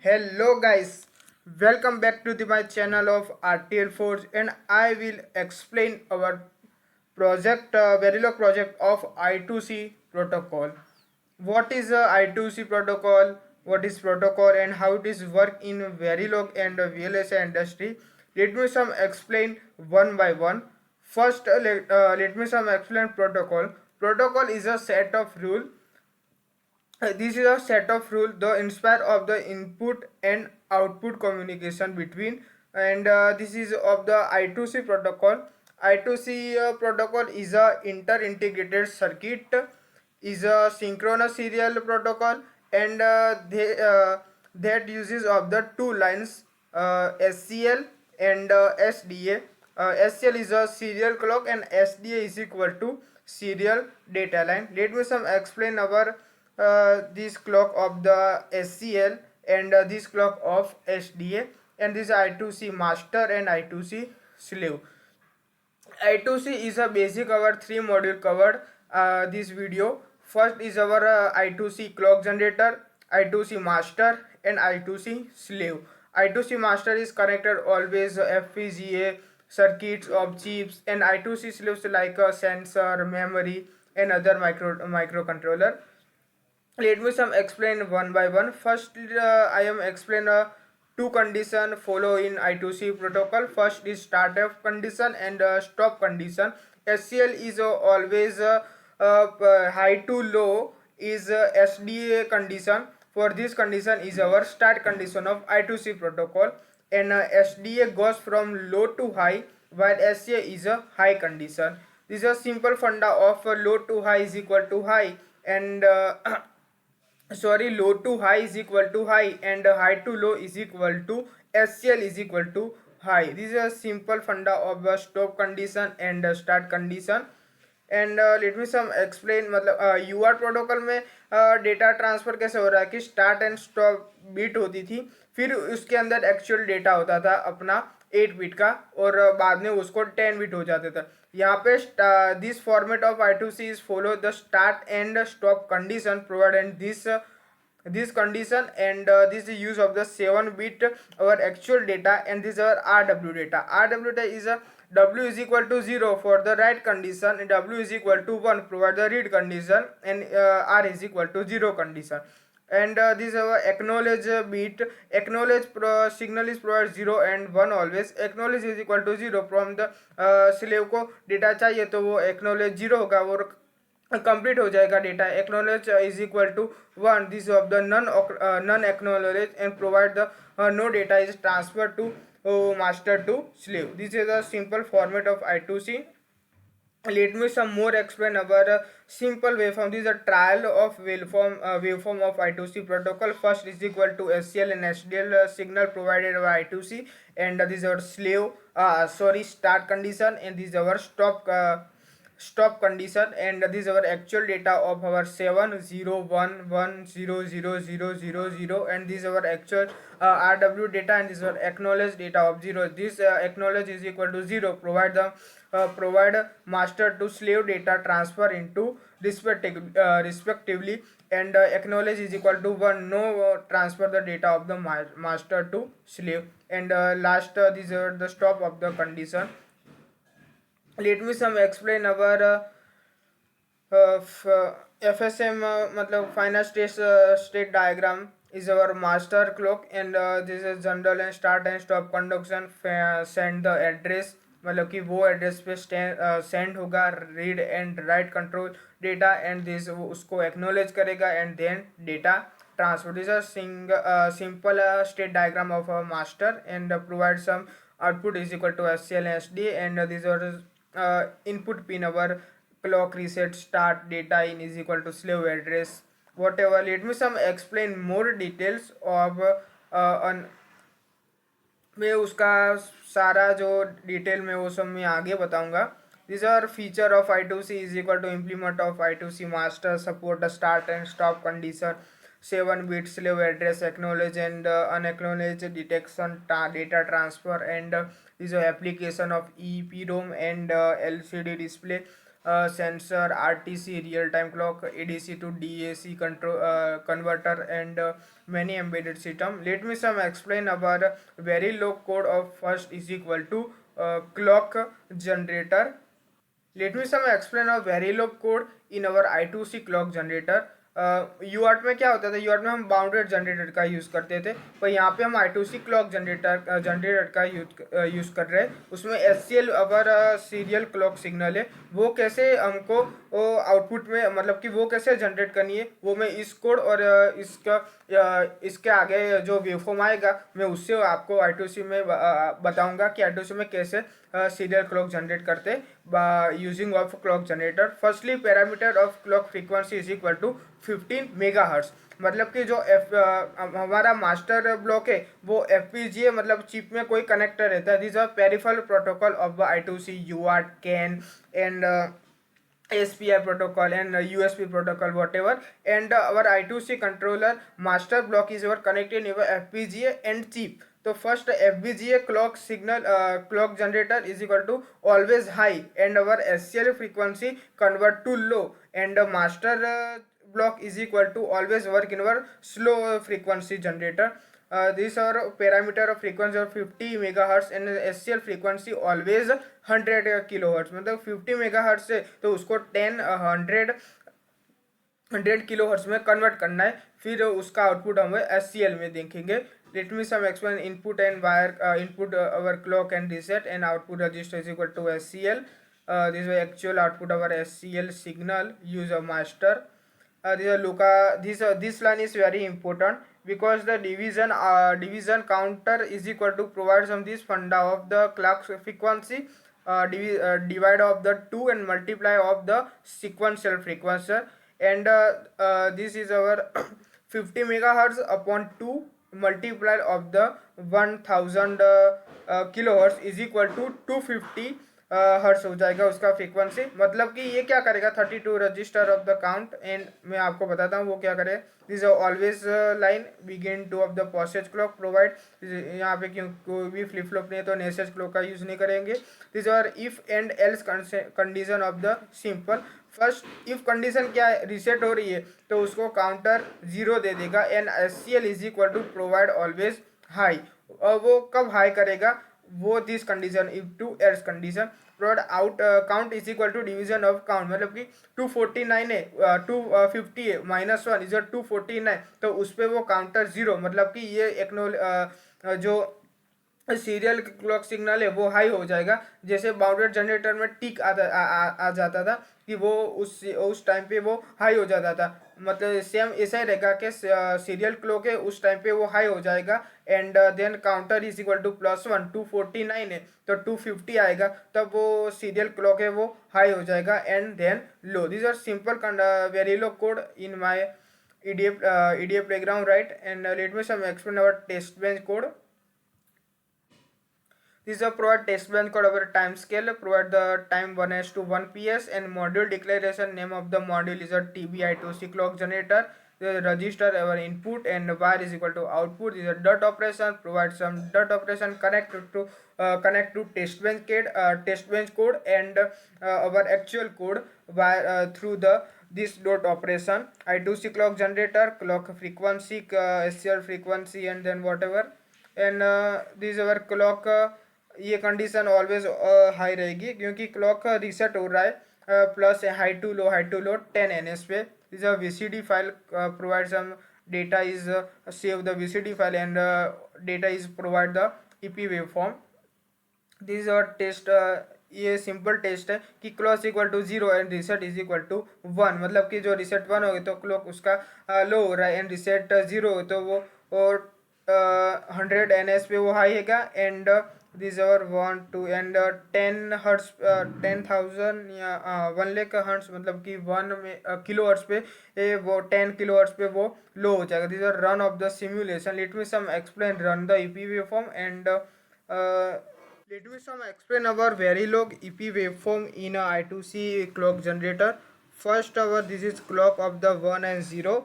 Hello guys, welcome back to my channel of RTL Forge, and I will explain our project, Verilog project of I2C protocol. What is a I2C protocol, what is protocol, and how it is work in Verilog and VLSI industry. Let me some explain one by one. First, let me some explain protocol. Protocol is a set of rule. This is a set of rules the inspire of the input and output communication between, and this is of the I2C protocol. I2C protocol is a inter-integrated circuit, is a synchronous serial protocol, and that uses of the two lines, SCL and SDA. SCL is a serial clock and SDA is equal to serial data line. Let me some explain our this clock of the SCL and this clock of SDA, and this I2C master and I2C slave. I2C is a basic our three module covered this video. First is our I2C clock generator, I2C master, and I2C slave. I2C master is connected always FPGA circuits of chips, and I2C slaves like a sensor, memory, and other microcontroller. Let me some explain one by one. First, I am explain two condition follow in I2C protocol. First is startup condition and stop condition. SCL is always high to low is SDA condition. For this condition is our start condition of I2C protocol, and SDA goes from low to high while SCA is a high condition. This is a simple funda of low to high is equal to high, and sorry, low to high is equal to high, and high to low is equal to SCL is equal to high. This is a simple funda of the stop condition and start condition. And let me some explain, मतलब UART protocol में data transfer कैसे हो रहा है कि start and stop bit होती थी, फिर उसके अंदर एक्चुअल डेटा होता था अपना 8 बिट का, और बाद में उसको 10 बिट हो जाता था. यहाँ पे this format of I2C is follow the start and stop condition provide and this condition, and this is use of the 7 bit our actual data, and this is our RW data. RW data is a W is equal to 0 for the write condition, and W is equal to 1 provide the read condition, and R is equal to 0 condition. And this is our acknowledge bit. Acknowledge signal is provided 0 and 1 always. Acknowledge is equal to 0 from the slave को data चाहिए तो वो acknowledge 0 होगा और complete हो जाएगा data. Acknowledge is equal to 1. This of the non acknowledge and provide the no data is transfer to master to slave. This is a simple format of I2C. Let me some more explain about simple waveform. This is a trial of waveform of I2C protocol. First is equal to SCL and SDL signal provided by I2C, and this is our slave start condition, and this is our stop condition, and this is our actual data of our 701100000, and this is our actual RW data, and this is our acknowledge data of 0. This acknowledge is equal to 0 provide master to slave data transfer into respectively, and acknowledge is equal to 1 no transfer the data of the master to slave, and last these are the stop of the condition. Let me some explain our FSM, मतलब final state diagram is our master clock, and this is general and start and stop conduction. Send the address, मतलब कि वो address पे send होगा read and write control data, and this उसको acknowledge करेगा, and then data transfer. This is a simple state diagram of a master, and provide some output is equal to SCL and SD, and these are input pin our clock reset start data in is equal to slave address whatever. Let me some explain more details of मैं उसका सारा जो detail में वो सब मैं आगे बताऊंगा. This are feature of I2C is equal to implement of I2C master support start and stop condition 7 bit slave address acknowledge and unacknowledged detection data transfer, and is a application of EEPROM and LCD display. sensor, RTC, real-time clock, ADC to DAC control converter, and many embedded system. Let me some explain about very low code of first is equal to clock generator. Let me some explain a Verilog code in our I2C clock generator. यूआर्ट में क्या होता था, यूआर्ट में हम bounded generator का use करते थे, पर यहाँ पे हम I2C क्लॉक जनरेटर का यूज़ कर रहे हैं. उसमें SCL अगर सीरियल क्लॉक सिग्नल है, वो कैसे हमको आउटपुट में, मतलब कि वो कैसे जनरेट करनी है, वो मैं इस कोड और इसके आगे जो वेवफॉर्म आएगा मैं उससे आपको I2C में बताऊंगा कि I2C में कैसे सीरियल क्लॉक जनरेट करते using of clock generator. Firstly parameter of clock frequency is equal to 15 megahertz. मतलब कि जो हमारा मास्टर ब्लॉक है वो FPGA मतलब चिप में कोई कनेक्टर रहता है. This are peripheral protocol of I2C, UART, CAN and SPI protocol and USB protocol whatever, and our I2C controller master block is our connected in our FPGA and chip. So first FPGA clock signal clock generator is equal to always high and our SCL frequency convert to low, and master block is equal to always work in our slow frequency generator. These are parameter of frequency of 50 megahertz and SCL frequency always 100 kilohertz. मतलब 50 megahertz से तो उसको 100 kilohertz में convert करना है, फिर उसका output हम SCL में देखेंगे. Let me some explain input and wire input our clock and reset, and output register is equal to SCL. This is actual output our SCL signal use a master. This line is very important because the division counter is equal to provide some this funda of the clock frequency, divide of the 2 and multiply of the sequential frequency, and this is our 50 megahertz upon 2 multiplied of the 1000 kilohertz is equal to 250 hertz हो जाएगा उसका frequency. मतलब कि ये क्या करेगा, 32 register of the count, and मैं आपको बताता हूँ वो क्या करे. This always line begin to of the passage clock provide. यहाँ पे क्यों कोई भी फ्लिप फ्लॉप नहीं है तो नेसेज क्लॉक का यूज़ नहीं करेंगे. दिस और if and else condition of the simple. First if condition क्या है, रीसेट हो रही है तो उसको काउंटर 0 दे देगा, and SCL is equal to provide always high. और वो कब हाई करेगा, वो this condition if to else condition provide out count is equal to division of count. मतलब कि 249 है, 250 है, -1 इज 249, तो उस पर वो काउंटर 0, मतलब कि ये जो सीरियल क्लॉक सिग्नल है वो हाई हो जाएगा. जैसे बाउंडेड जनरेटर में टिक आ जाता था कि वो उस टाइम पे वो हाई हो जाता था. मतलब सेम ऐसा ही रहेगा कि सीरियल क्लॉक है उस टाइम पे वो हाई हो जाएगा, and then counter is equal to +1. 249 है तो 250 आएगा, तब वो सीरियल क्लॉक है वो हाई हो जाएगा, and then low. This are simple Verilog code in my EDA playground, right? And let me some explain our test bench code. This is a provide test bench code over time scale, provide the time 1s to 1 ps, and module declaration name of the module is a TBI2C clock generator. The register our input and wire is equal to output. This is a dot operation, provide some dot operation connect to test bench code and our actual code wire through this dot operation. I2C clock generator, clock frequency, SCL frequency, and then whatever, and this is our clock. ये condition always high रहेगी क्योंकि clock reset हो रहा है. Plus high to low 10 NS पे. This a VCD file provide some data is save the VCD file, and data is provide the EP waveform. This is our test. ये simple test है कि clock equal to 0 and reset is equal to 1. मतलब कि जो reset 1 होगी तो clock उसका लो हो रहा है, एंड रिसेट 0 हो तो वो और 100 NS पे वो हाई हैगा, and this our 1 2 and 10 hertz 10,000 या 1 लाख हर्ट्स, मतलब कि 1 में किलो हर्ट्स पे वो 10 किलो हर्ट्स पे वो लो हो जाएगा. This are run of the simulation. Let me some explain run the EP waveform, and let me some explain our Verilog EP waveform in a I2C clock generator. First this is clock of the 1 and 0,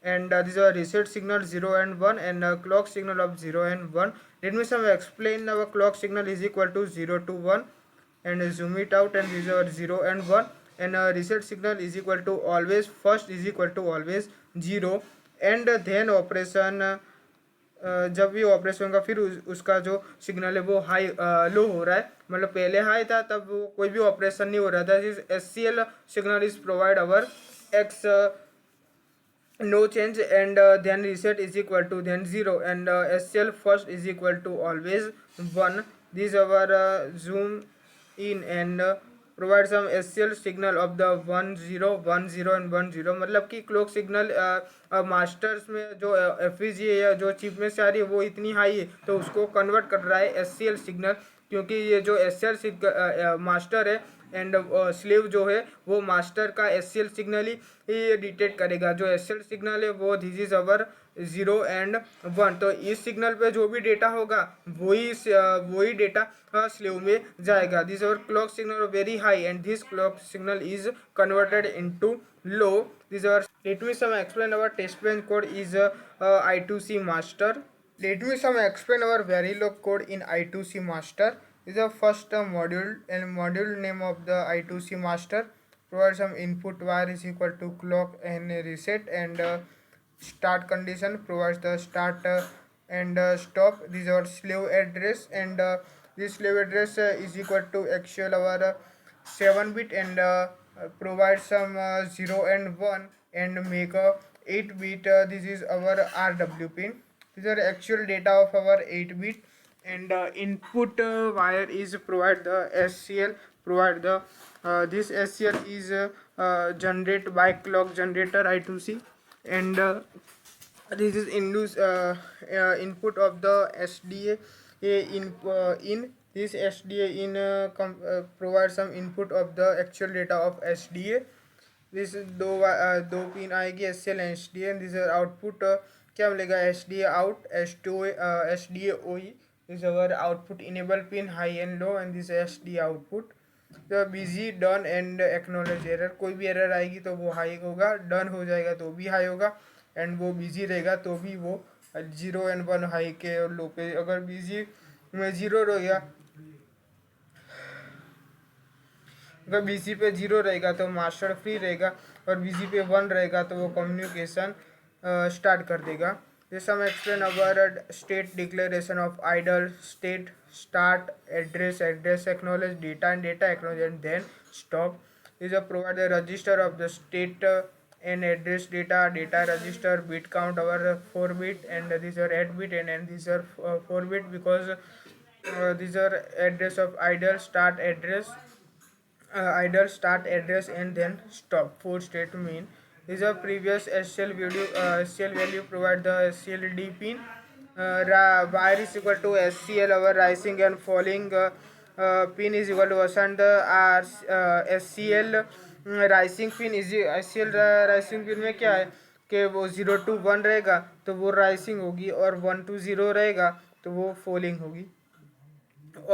and this is a reset signal 0 and 1, and clock signal of 0 and 1. Let me some explain our clock signal is equal to 0 to 1, and zoom it out, and this is our 0 and 1, and reset signal is equal to always first is equal to always 0 and then operation जब भी operation होगा फिर उसका जो signal है वो high low हो रहा है, मतलब पहले हाई था तब वो कोई भी ऑपरेशन नहीं हो रहा था. This S C L signal is provide our X no change and then reset is equal to then 0 and SCL first is equal to always 1. This our zoom in and provide some SCL signal of the 1 0 1 0 and 1 0. मतलब कि clock signal masters में जो F है या जो chip में से आ रही है वो इतनी हाई है तो उसको कन्वर्ट कर रहा है SCL सिग्नल, क्योंकि ये जो SCL मास्टर है एंड स्लीव जो है वो मास्टर का SCL सिग्नल ही डिटेक्ट करेगा. जो SCL सिग्नल है वो दिस इज अवर 0 एंड 1. तो इस सिग्नल पे जो भी डेटा होगा वही डेटा स्लीव में जाएगा. This our clock signal very high and this clock signal is converted into low. This our let me some explain our test bench code is I2C master. Let me some explain our Verilog code in I2C master. This is the first module and module name of the I2C master. Provide some input wire is equal to clock and reset and start condition. Provides the start and stop. This is our slave address and this slave address is equal to actual our 7 bit and provide some 0 and 1 and make a 8 bit. This is our RW pin. These are actual data of our 8 bit and input wire is provide the SCL provide the this SCL is generated by clock generator I2C and this is induce input of the SDA in this SDA in provide some input of the actual data of SDA. This दो pin आएगी S C L S D N. This output क्या मिलेगा S D A out S D A O E. This our output enable pin high and low and this S D output. तो busy done and acknowledge error, कोई भी error आएगी तो वो high होगा, done हो जाएगा तो भी हाई होगा एंड वो बिजी रहेगा तो भी वो 0 एंड 1 हाई के और लो पे. अगर बिजी में 0 रहेगा अगर बीसी पे 0 रहेगा तो मास्टर फ्री रहेगा और बीसी पे 1 रहेगा तो वो कम्युनिकेशन स्टार्ट कर देगा. जैसे हम explain our state declaration of idle state start address address acknowledge data and data acknowledge and then stop. Is provide the register of the state and address data register bit count our 4 bit and these are 8 bit and these are 4 bit because these are address of idle start address and then stop 4 state mean. This is a previous SCL video SCL value provide the SCLD pin. Wire is equal to SCL our rising and falling pin is equal to ascend the SCL rising pin is SCL rising pin में क्या है कि वो 0 to 1 रहेगा तो वो rising होगी और 1 to 0 रहेगा तो वो फॉलिंग होगी.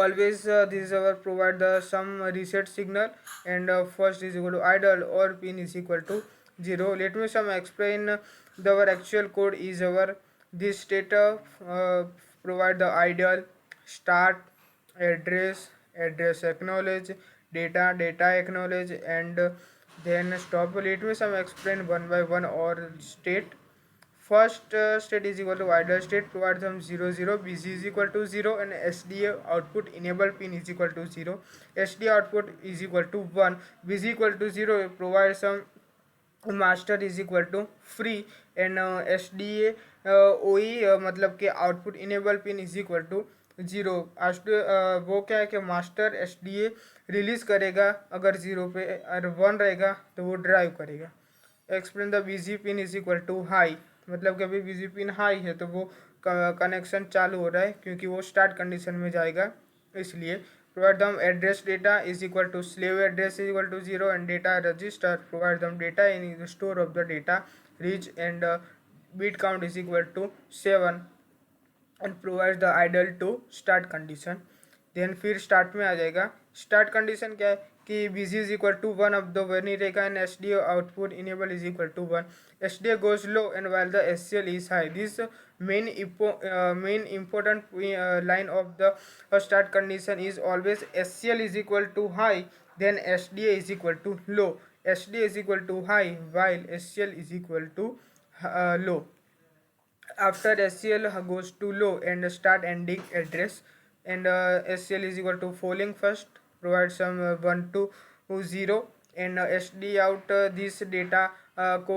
Always this is our provide the some reset signal and first is equal to idle or pin is equal to 0. Let me some explain our actual code is our this data provide the idle start address acknowledge data acknowledge and then stop. Let me some explain one by one or state. First state is equal to idle state provides some 0 0 BC is equal to 0 and SDA output enable pin is equal to 0. SDA output is equal to 1. BC equal to 0 provides some master is equal to free and S D A O E मतलब कि output enable pin is equal to 0. वो क्या है कि master S D A release करेगा अगर 0 पे और 1 रहेगा तो वो ड्राइव करेगा. Explain the busy pin is equal to high, मतलब कि अभी बिजी पिन हाई है तो वो कनेक्शन चालू हो रहा है क्योंकि वो स्टार्ट कंडीशन में जाएगा इसलिए. Provide them address data is equal to slave address is equal to 0 and data register provide them data in the store of the data reach and bit count is equal to 7 and provides the idle to start condition. देन फिर start में आ जाएगा. Start condition क्या है कि BC is equal to 1 अब the one ही रहेगा and SDA output enable is equal to 1. SDA goes low and while the SCL is high. This main important line of the start condition is always SCL is equal to high then SDA is equal to low, SDA is equal to high, while SCL is equal to low. After SCL goes to low and start ending address, and SCL is equal to falling first, provide some 1 to 0, and SD out this data को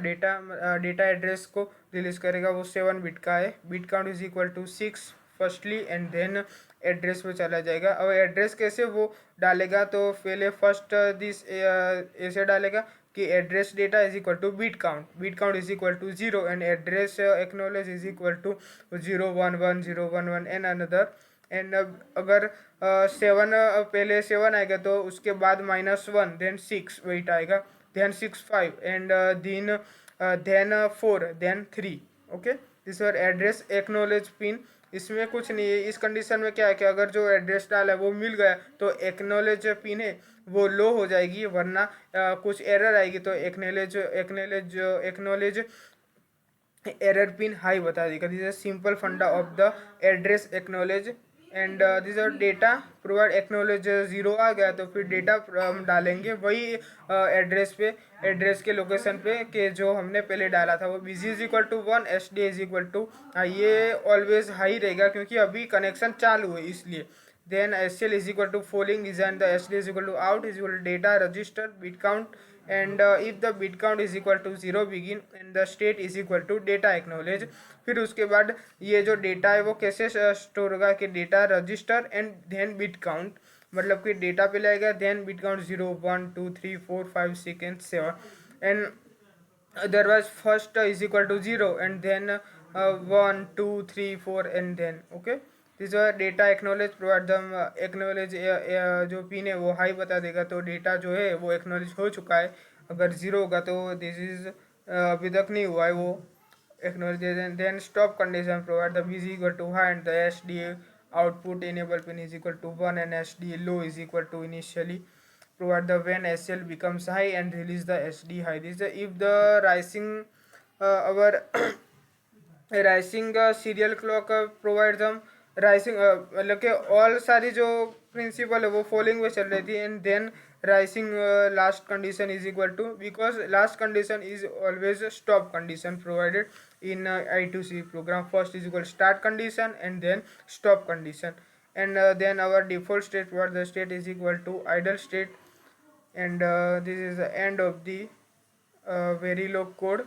data address को release करेगा, वो 7 bit का है. Bit count is equal to 6 firstly, and then address पे चला जाएगा. अब एड्रेस कैसे वो डालेगा, तो पहले फर्स्ट दिस ऐसे डालेगा कि address data is equal to bit count is equal to 0, and address acknowledge is equal to 011 and another. And अगर 7 पहले 7 आएगा तो उसके बाद -1, देन 6 वेट आएगा, then 6 5, and then 4, then 3. Okay, this are address acknowledge pin. इसमें कुछ नहीं है. इस कंडीशन में क्या है कि अगर जो एड्रेस डाला है वो मिल गया तो एक्नोलेज पिन है वो लो हो जाएगी, वरना कुछ एरर आएगी तो एक्नोलेज एरर पिन हाई बता देगा. दिस इज सिंपल फंडा of the address acknowledge. And this are data provide acknowledge 0 आ गया तो फिर डेटा हम डालेंगे वही एड्रेस पे, एड्रेस के लोकेशन पे कि जो हमने पहले डाला था. वो BC is equal to 1, SD is equal to, ये ऑलवेज हाई रहेगा क्योंकि अभी कनेक्शन चालू है इसलिए. then SCL is equal to falling is, and the SD is equal to out is equal to data register bit count, and if the bit count is equal to 0 begin and the state is equal to data acknowledge. फिर उसके बाद ये जो data है वो कैसे store होगा कि data register and then bit count, मतलब कि डेटा पे लाएगा, then bit count 0 1 2 3 4 5 6 and 7, and otherwise first is equal to 0, and then 1 2 3 4 and then. okay, this data acknowledge provide दम एक्नोलेज जो पिन है वो हाई बता देगा तो डेटा जो है वो एक्नोलेज हो चुका है. अगर 0 होगा तो दिस इज अभी तक नहीं हुआ है वो acknowledge. Then stop condition provide the BC equal to high and the SDA output enable pin is equal to 1 and SDA low is equal to initially. provide the when SCL becomes high and release the SD high. This is if the rising our rising serial clock provide them rising, मतलब कि all सारी जो principal है वो following में चल रही थी, and then rising last condition is equal to, because last condition is always stop condition provided in I2C program. First is equal start condition and then stop condition, and then our default state for the state is equal to idle state, and this is the end of the Verilog code.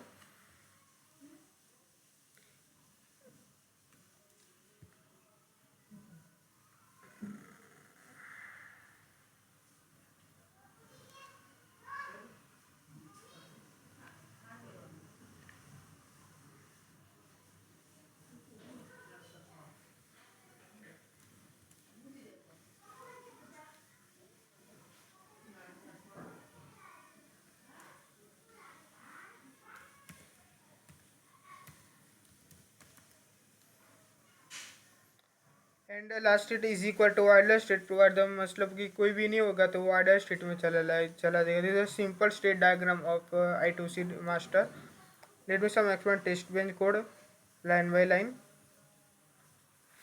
And last state is equal to idle state provide the, मतलब कि कोई भी नहीं होगा तो वो idle state में चला जाएगा. This is simple state diagram of I2C master. Let me some explain test bench code line by line.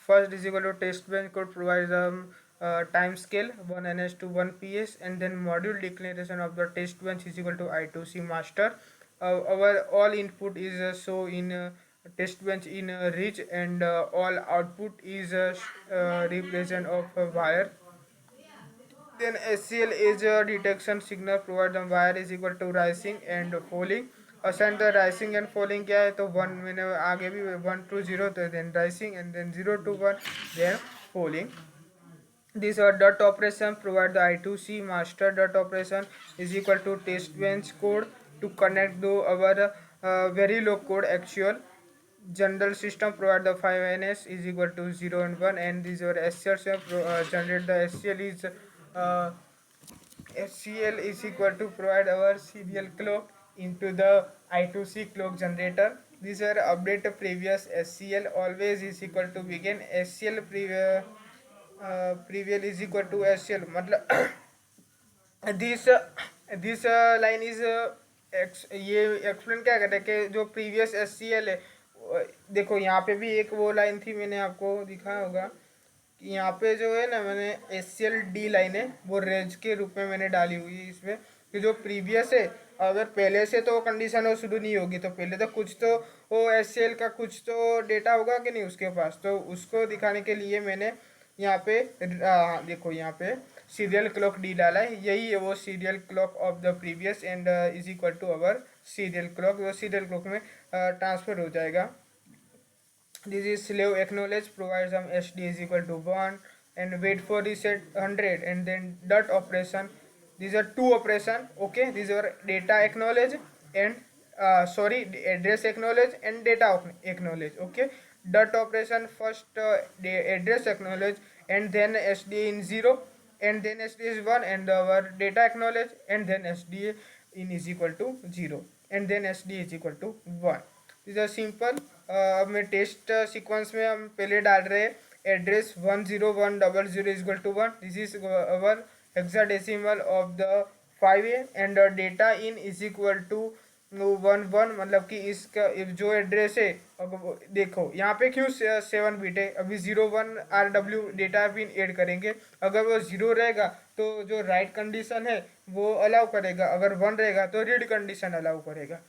First is equal to test bench code provide the time scale 1 NS to 1 PS, and then module declaration of the test bench is equal to I2C master. Our all input is show in test bench in reach, and all output is represent of a wire. Then SCL is a detection signal provide the wire is equal to rising and falling. assign the rising and falling क्या है तो 1 मैंने आगे भी 1 to 0 तो then rising, and then 0 to 1 then falling. This dot operation provide the I2C master. Dot operation is equal to test bench code to connect to our Verilog code actual. General system provide the 5NS is equal to 0 and 1, and these are SCL generate the SCL is equal to provide our serial clock into the I2C clock generator. These are update the previous SCL always is equal to begin SCL previous is equal to SCL, मतलब this line is ये explain क्या करता है कि जो previous SCL है, देखो यहाँ पे भी एक वो लाइन थी मैंने आपको दिखाया होगा कि यहाँ पे जो है ना मैंने SCLD लाइन है वो रेंज के रूप में मैंने डाली हुई है इसमें, कि जो प्रीवियस है अगर पहले से तो कंडीशन वो शुरू नहीं होगी तो पहले तो कुछ तो वो SCL का कुछ तो डेटा होगा कि नहीं उसके पास, तो उसको दिखाने के लिए मैंने यहाँ पे देखो यहाँ पे सीरियल क्लॉक डी डाला है, यही है वो serial clock of the previous and is equal to our serial clock, वो सीरियल क्लॉक में ट्रांसफर हो जाएगा. This is slave acknowledge provide some SD is equal to 1 and wait for reset 100 and then dot operation. These are two operation. Okay, these are data acknowledge and address acknowledge and data acknowledge. Okay, dot operation first address acknowledge and then SD in 0 and then SD is 1 and our data acknowledge and then SD in is equal to 0 and then SD is equal to 1. These are simple. अब मैं test sequence में हम पहले डाल रहे हैं address 10100 is equal to 1. This is our hexadecimal of the 5A and data in is equal to 11, मतलब कि इसका जो एड्रेस है अब देखो यहाँ पे क्यों 7 बिट है, अभी 01 RW डेटा पिन ऐड करेंगे, अगर वो 0 रहेगा तो जो राइट कंडीशन है वो अलाउ करेगा, अगर 1 रहेगा तो रीड कंडीशन अलाउ करेगा.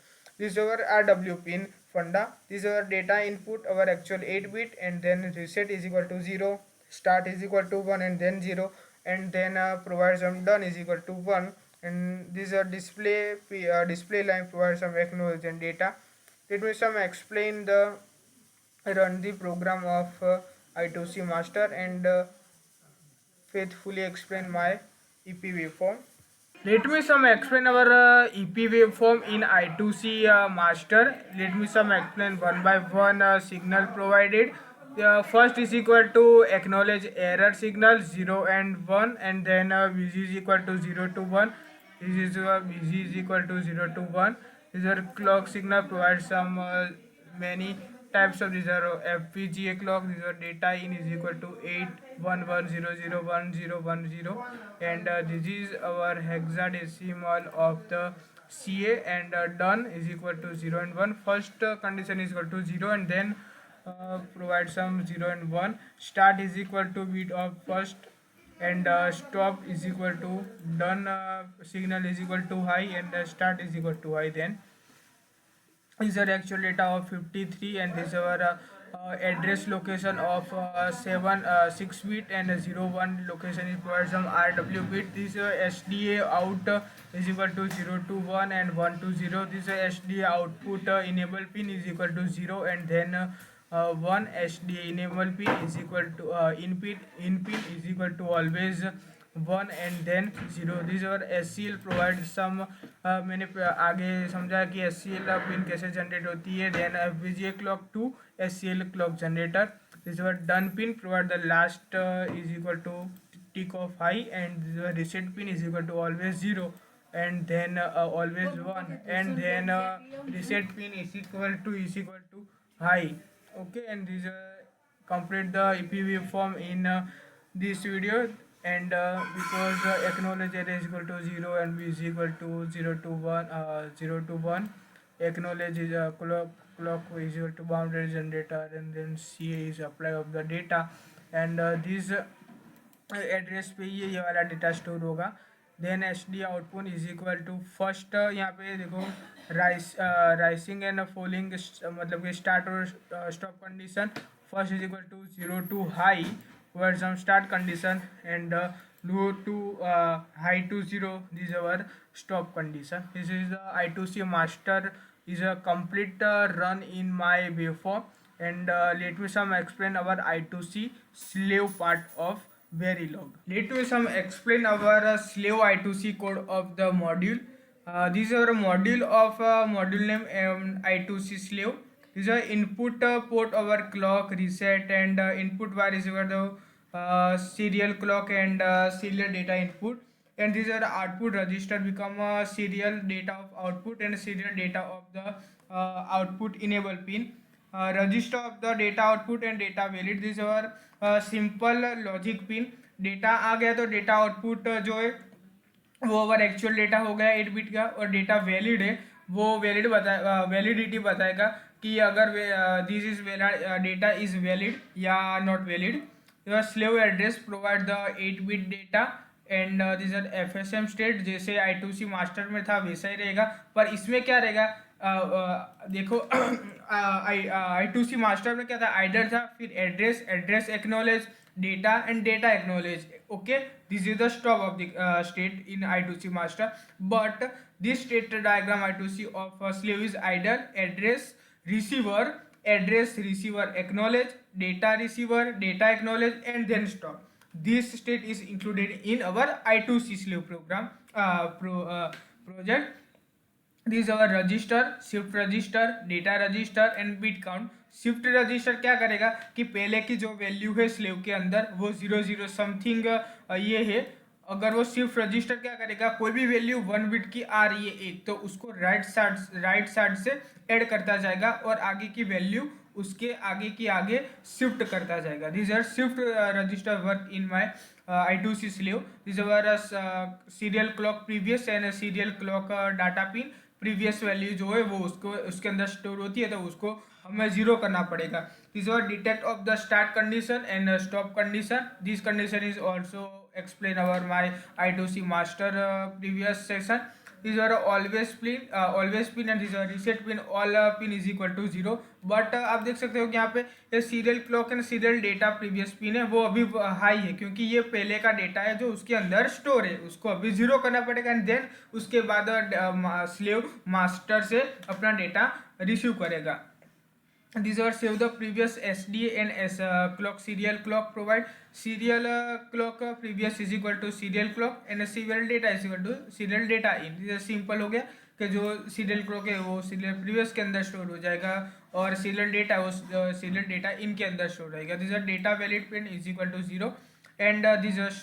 This is our RW pin funda. This is our data input, our actual 8 bit, and then reset is equal to 0, start is equal to 1 and then 0, and then provide some done is equal to 1, and this is a display line provides some acknowledge and data. Let me some explain the run the program of I2C master and faithfully explain my EP waveform. Let me some explain our EP waveform in I2C master. Let me some explain one by one signal provided. First is equal to acknowledge error signal 0 and 1 and then VG is equal to 0 to 1. This is VG is equal to 0 to 1. This is clock signal provides some many types of these are FPGA clock. These are data in is equal to 811001010 and this is our hexadecimal of the CA and done is equal to 0 and 1. First condition is equal to 0 and then provide some 0 and 1. Start is equal to bit of first and stop is equal to done signal is equal to high and start is equal to high. Then is our actual data of 53 and this is our address location of 6 bit and 01 location is provided some RW bit. This SDA out is equal to 0 to 1 and 1 to 0. This SDA output enable pin is equal to 0 and then 1 SDA enable pin is equal to in pin is equal to always 1 and then 0. This और SCL provide some मैंने आगे समझा कि SCL pin कैसे generate होती है. Then FPGA clock to SCL clock generator. This और done pin provide the last is equal to tick of high and reset pin is equal to always 0 and then always 1 and then reset pin is equal to high. Okay, and this complete the EP waveform in this video. And because acknowledge error is equal to 0 and b is equal to 0 to 1 acknowledge is clock is equal to boundary generator and then CA is apply of the data and this address पे ये वाला data store होगा. Then SD output is equal to first यहाँ पे देखो rising and falling मतलब कि start और stop condition. First is equal to 0 to high where some start condition and low to high to 0. This is our stop condition. This is the I2C master is a complete run in my waveform and let me some explain our I2C slave part of Verilog. Let me some explain our slave I2C code of the module. This is our module of module name I2C slave. This is input port our clock reset and input bar is over the serial clock and serial data input, and these are output register become serial data of output and serial data of the output enable pin. Register of the data output and data valid. This is our simple logic pin. Data आ गया तो data output जो है वो over actual data हो गया 8 bit का, और डेटा वैलिड है वो वैलिडिटी बताएगा कि अगर this is data is valid या not valid. Your slave address provide the 8 bit data and this are FSM state, जैसे I2C मास्टर में था वैसा ही रहेगा, पर इसमें क्या रहेगा, देखो I2C मास्टर में क्या था, आइडर था, फिर address, address acknowledge, data and data acknowledge. Okay, this is the stop of the state in I2C master, but this state diagram I2C of slave is idle, address receiver, address receiver acknowledge, data receiver, data acknowledge, and then stop. This state is included in our I2C slave program project. This is our register, shift register, data register and bit count. Shift register क्या करेगा कि पहले की जो value है slave के अंदर वो 00 समथिंग ये है, अगर वो शिफ्ट रजिस्टर क्या करेगा, कोई भी वैल्यू 1 बिट की आ रही है एक, तो उसको राइट साइड से ऐड करता जाएगा और आगे की वैल्यू उसके आगे की आगे शिफ्ट करता जाएगा. This are shift register work in my I2C slave. This are serial clock previous and serial clock data pin. Previous value जो है वो उसको उसके अंदर स्टोर होती है, तो उसको हमें जीरो करना पड़ेगा. This are detect of the start condition and stop condition. This condition is also explain our my I2C master previous session. These are always pin and these are reset pin. All pin is equal to 0. But आप देख सकते हो कि यहाँ पे ये serial clock and serial data previous pin है वो अभी हाई है, क्योंकि ये पहले का डेटा है जो उसके अंदर स्टोर है, उसको अभी जीरो करना पड़ेगा एंड देन उसके बाद स्लेव मास्टर से अपना डेटा रिसीव करेगा. These are save the previous SDA and clock serial clock provide serial clock previous is equal to serial clock and serial data is equal to serial data in. ये simple हो गया कि जो serial clock है वो serial previous के अंदर store हो जाएगा और सीरियल डेटा वो सीरियल डेटा इन के अंदर स्टोर रहेगा. This are data valid pin is equal to 0 and this is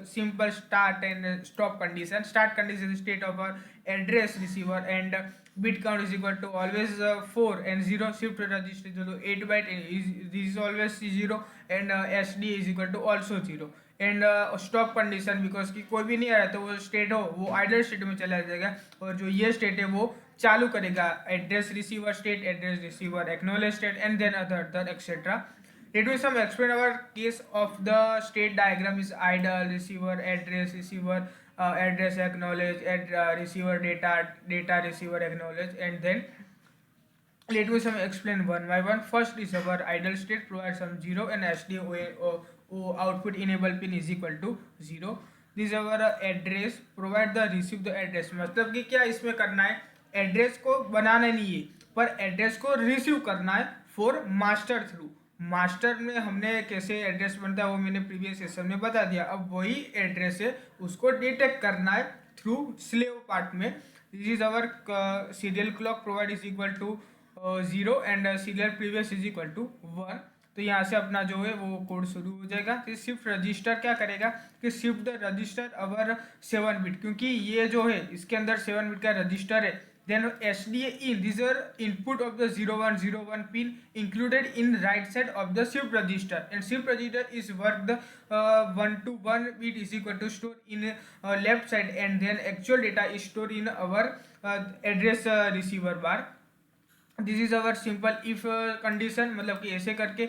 simple start and stop condition. Start condition is state of our address receiver and bit count is equal to always 4 and 0. Shift register is equal to 8 byte and this is always 0 and SD is equal to also 0 and stop condition because कि कोई भी नहीं आ रहा तो वो state हो वो idle state में चला जाएगा और जो ये स्टेट है वो चालू करेगा address receiver state, address receiver acknowledge state and then other etcetera. Let me some explain our case of the state diagram is idle, receiver, address, receiver, address acknowledge, receiver data, data receiver acknowledge, and then let me some explain one by one. First is our idle state provide some 0 and SDO output enable pin is equal to 0. This is our address provide the receive the address. मतलब कि क्या इसमें करना है, address को बनाना नहीं है पर एड्रेस को रिसीव करना है फॉर मास्टर थ्रू. मास्टर में हमने कैसे एड्रेस बनता है वो मैंने प्रीवियस सेशन में बता दिया. अब वही एड्रेस है उसको डिटेक्ट करना है थ्रू स्लेव पार्ट में. This is our serial clock provide is equal to 0 and serial previous is equal to 1. तो यहाँ से अपना जो है वो कोड शुरू हो जाएगा. तो शिफ्ट रजिस्टर क्या करेगा कि shift the register our 7 bit, क्योंकि ये जो है इसके अंदर 7 बिट का रजिस्टर है. Then SDA in these are input of the 0101 pin included in right side of the shift register and shift register is work the 1 to 1 bit is equal to store in left side and then actual data is stored in our address receiver bar. This is our simple if condition, मतलब कि ऐसे करके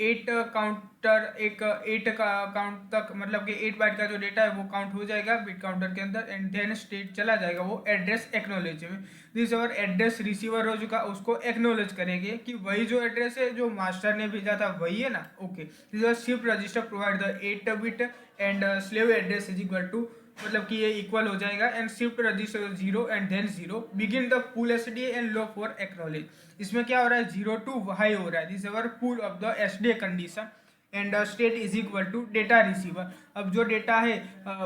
8 counter एक 8 का count तक, मतलब कि 8 bite का जो डेटा है वो काउंट हो जाएगा बिट काउंटर के अंदर एंड देन स्टेट चला जाएगा वो एड्रेस एक्नॉलेज में. दिस अवर एड्रेस रिसीवर हो चुका उसको एक्नॉलेज करेंगे कि वही जो एड्रेस है जो मास्टर ने भेजा था वही है ना. Okay, this our shift register provide the 8 bit and slave address is equal to, मतलब कि ये इक्वल हो जाएगा and shift register 0 and then 0 begin the pull SDA and low for acknowledge. इसमें क्या हो रहा है 0 टू हाई हो रहा है. This our pull of the SDA condition and state is equal to data receiver. अब जो डेटा है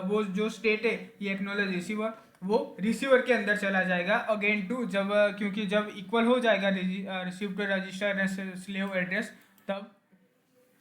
वो जो स्टेट है ये एक्नॉलेज रिसीवर वो रिसीवर के अंदर चला जाएगा अगेन टू जब, क्योंकि जब इक्वल हो जाएगा shift register and slave address तब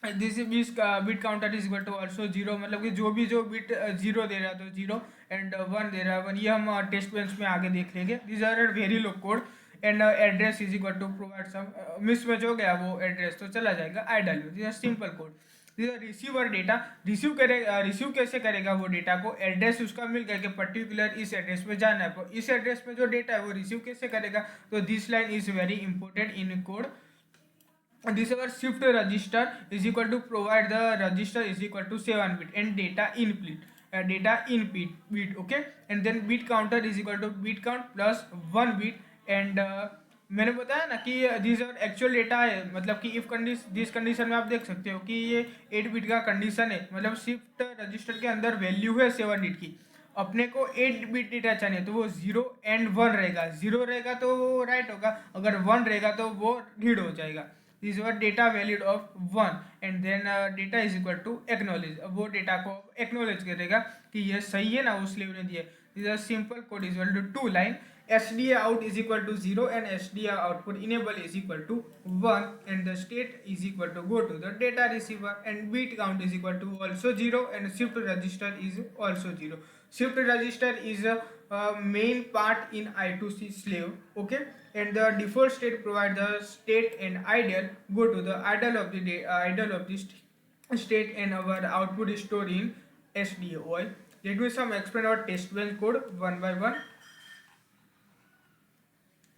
this bit counter is equal to also 0, मतलब कि जो बिट 0 दे रहा है तो 0 एंड 1 दे रहा है 1. ये हम टेस्ट बेंच में आगे देख लेंगे. This are very low code and address is equal to provide some mismatch हो गया वो एड्रेस तो चला जाएगा idle. This are simple code. This are receiver data receive कैसे करेगा वो डेटा को, एड्रेस उसका मिल गया कि पर्टिकुलर इस एड्रेस पे जाना है, तो इस एड्रेस पे जो डेटा है वो रिसीव कैसे करेगा. तो this line is very important in code. this our shift register is equal to provide the register is equal to 7 bit and data in bit, okay, and then bit counter is equal to bit count plus 1 bit and मैंने बताया ना कि this और actual data है, मतलब कि if condition this condition में आप देख सकते हो कि ये 8 बिट का कंडीशन है, मतलब शिफ्ट रजिस्टर के अंदर वैल्यू है 7 बिट की, अपने को 8 बिट डेटा चाहिए तो वो 0 एंड 1 रहेगा, 0 रहेगा तो वो राइट होगा, अगर 1 रहेगा तो वो रीड हो जाएगा। This were data valued of 1 and then data is equal to acknowledge, अब वो डेटा को एक्नोलेज करेगा कि ये सही है ना, उस स्लीव ने दिया। This are simple code is equal to 2 line SDA out is equal to 0 and SDA output enable is equal to 1 and the state is equal to go to the data receiver and bit count is equal to also 0 and shift register is also 0. Shift register is a main part in I2C slave, okay, and the default state provide the state and idle go to the idle of the idle of the state and our output is stored in SDA. Let me some explain our test bench code one by one.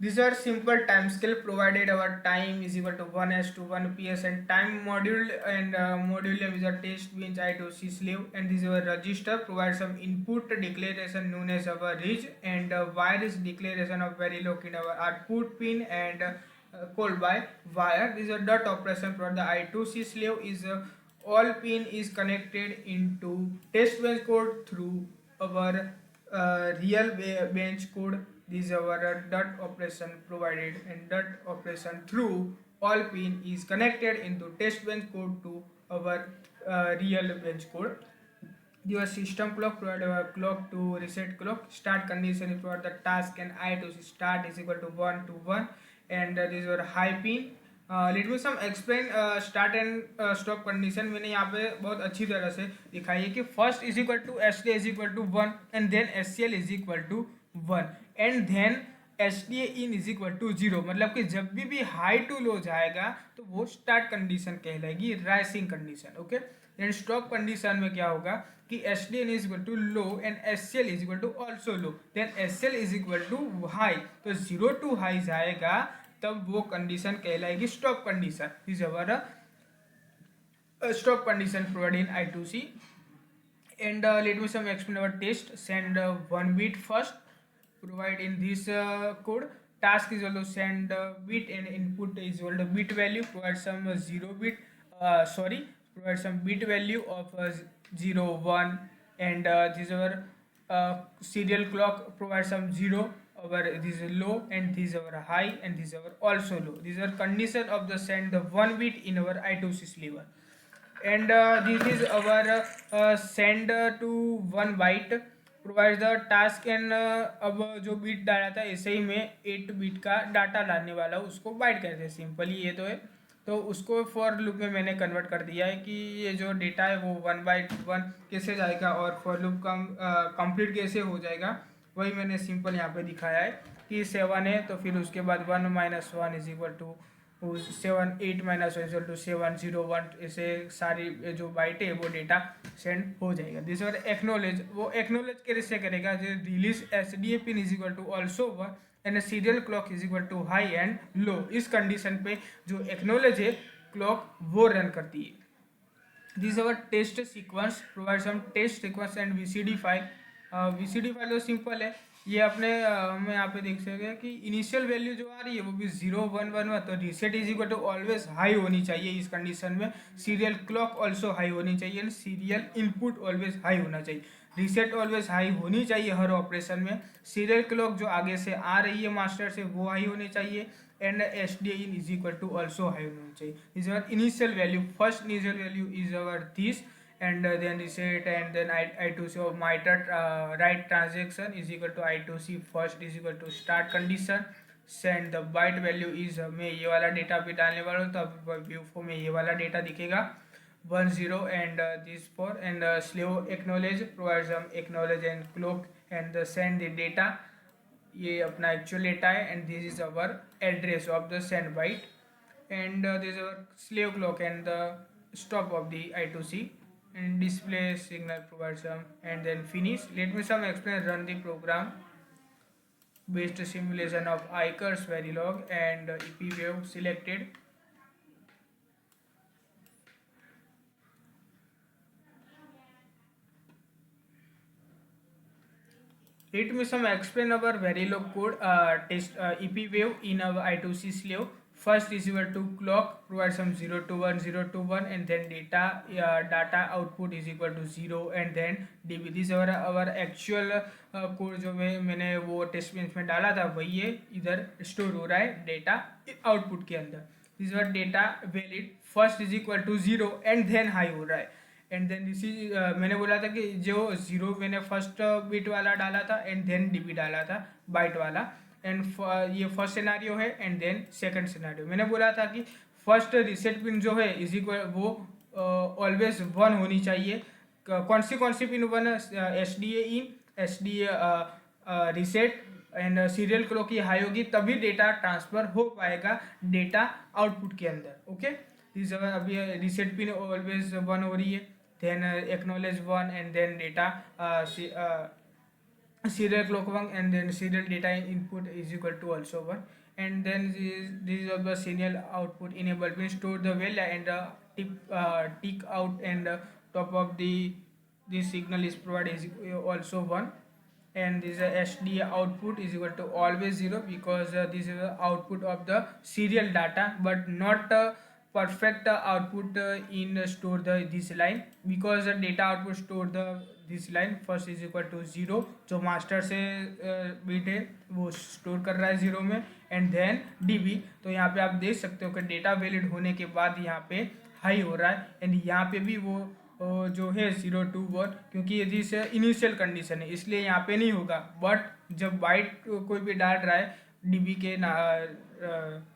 These are simple time scale provided our time is equal to 1s to 1 ps and time module and module name is a test bench I2C slave and this is our register provides some input declaration known as our reach and wire is declaration of Verilog in our output pin and called by wire. This is a dot operation for the I2C slave is all pin is connected into test bench code through our real bench code. This is our dot operation provided and dot operation through all pin is connected into test bench code to our real bench code. Your system clock provide our clock to reset clock. Start condition is for the task and I to start is equal to 1 to 1 and this is your high pin. Let me some explain start and stop condition मैंने यहाँ पे बहुत अच्छी तरह से दिखाई है कि first is equal to S D is equal to 1 and then S C L is equal to 1 and then S D A in is equal to 0, मतलब कि जब भी हाई टू लो जाएगा तो वो स्टार्ट कंडीशन कहलाएगी, rising condition, okay. Then stop condition में क्या होगा कि S D N is equal to low and S C L is equal to also low, then S C L is equal to high, तो 0 to high जाएगा तब वो condition कहलाएगी stop condition. Is our stop condition provide in I2C and let me some explain our test. Send 1 bit first provide in this code. Task is also send bit and input is equal to bit value, provide some 0 bit provide some bit value of 0 1 and this is our serial clock provide some 0, our this is low and this is our high and this is our also low. These are condition of the send the 1 bit in our I2C sliver and this is our send to 1 byte provide the task and अब जो beat डाला था ऐसे ही मैं 8 beat का data लाने वाला हूँ, उसको बाइट करते हैं सिंपली, ये तो है, तो उसको फॉर लूप में मैंने कन्वर्ट कर दिया है कि ये जो डेटा है वो 1 बाई 1 कैसे जाएगा और फॉर लूप का कंप्लीट कैसे हो जाएगा, वही मैंने सिंपल यहाँ पे दिखाया है कि 7 है तो फिर उसके बाद 1 minus 1 is equal to 7 8 minus 1 equal to 7 0 1, ऐसे सारी जो बाइट है वो डेटा सेंड हो जाएगा। दिस और एक्नोलेज, वो एक्नोलेज कैसे करेगा, जो release S D A pin is equal to also 1 and serial clock is equal to high and low, इस कंडीशन पे जो एक्नोलेज है क्लॉक वो रन करती है। This our test sequence provide some test sequence and VCD file. VCD file तो simple है, ये अपने हमें यहाँ पे देख सकते हैं कि इनिशियल वैल्यू जो आ रही है वो भी 0 1 1 1, तो reset is equal to always high होनी चाहिए इस कंडीशन में, सीरियल क्लॉक ऑल्सो हाई होनी चाहिए and serial input always high होना चाहिए। रीसेट ऑलवेज हाई होनी चाहिए हर ऑपरेशन में, सीरियल क्लॉक जो आगे से आ रही है मास्टर से वो हाई होनी चाहिए and S D in is equal to also high होनी चाहिए। Is our initial value, first initial value is our this and then reset and then I2C of MITRE write transaction is equal to I2C first is equal to start condition, send the byte value is मैं ये वाला data भी डालने वाला हूँ, तो view for में ये वाला डेटा दिखेगा 1 0 and this for and slave acknowledge provide some acknowledge and clock and send the data, ये अपना एक्चुअल डेटा है and this is our address of the send byte and this is our slave clock and the stop of the I2C and display signal provide some and then finish. Let me some explain run the program based simulation of ICERS Verilog and EP wave selected Let me some explain our Verilog code test EP wave in our I2C slave. First receiver to clock provide some 0 to 1 0 to 1 and then data output is equal to 0 and then db. This our actual code जो मैंने वो test bench में डाला था वही है इधर store हो रहा है डेटा आउटपुट के अंदर. This were data valid first is equal to 0 and then high हो रहा है. एंड देन दिस इज मैंने बोला था कि जो 0 मैंने फर्स्ट बिट वाला डाला था एंड देन डीबी डाला था बाइट वाला. एंड ये फर्स्ट सिनेरियो है एंड देन सेकंड सिनेरियो. मैंने बोला था कि फर्स्ट रीसेट पिन जो है इज इक्वल वो ऑलवेज 1 होनी चाहिए. कौन सी pin 1? S D A in, S D A reset and serial clock की हाई होगी तभी डेटा ट्रांसफर हो पाएगा डेटा आउटपुट के अंदर. ओके, दिस अभी रीसेट पिन ऑलवेज 1 हो रही है. then acknowledge 1 and then data serial clock 1 and then serial data input is equal to also 1 and then this is the serial output enable pin store the value and tick out and top of the this signal is provided is also 1 and this SDA output is equal to always 0 because this is the output of the serial data but not perfect output in store the this line because the data output store the this line first is equal to 0 जो master से beat है वो store कर रहा है 0 में and then db. तो यहाँ पे आप देख सकते हो कि डेटा वैलिड होने के बाद यहाँ पे हाई हो रहा है एंड यहाँ पे भी वो जो है 0 to 1 क्योंकि ये दिस इनिशियल कंडीशन है इसलिए यहाँ पे नहीं होगा. बट जब बाइट कोई भी डाल रहा है डीबी के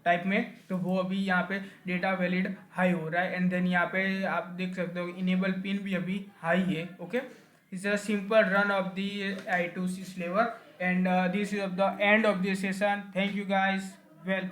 टाइप में तो वो अभी यहाँ पे डेटा वैलिड हाई हो रहा है एंड देन यहाँ पे आप देख सकते हो इनेबल पिन भी अभी हाई है. Okay, it's a simple run of the I2C slave and this is of the end of the session. Thank you guys, welcome.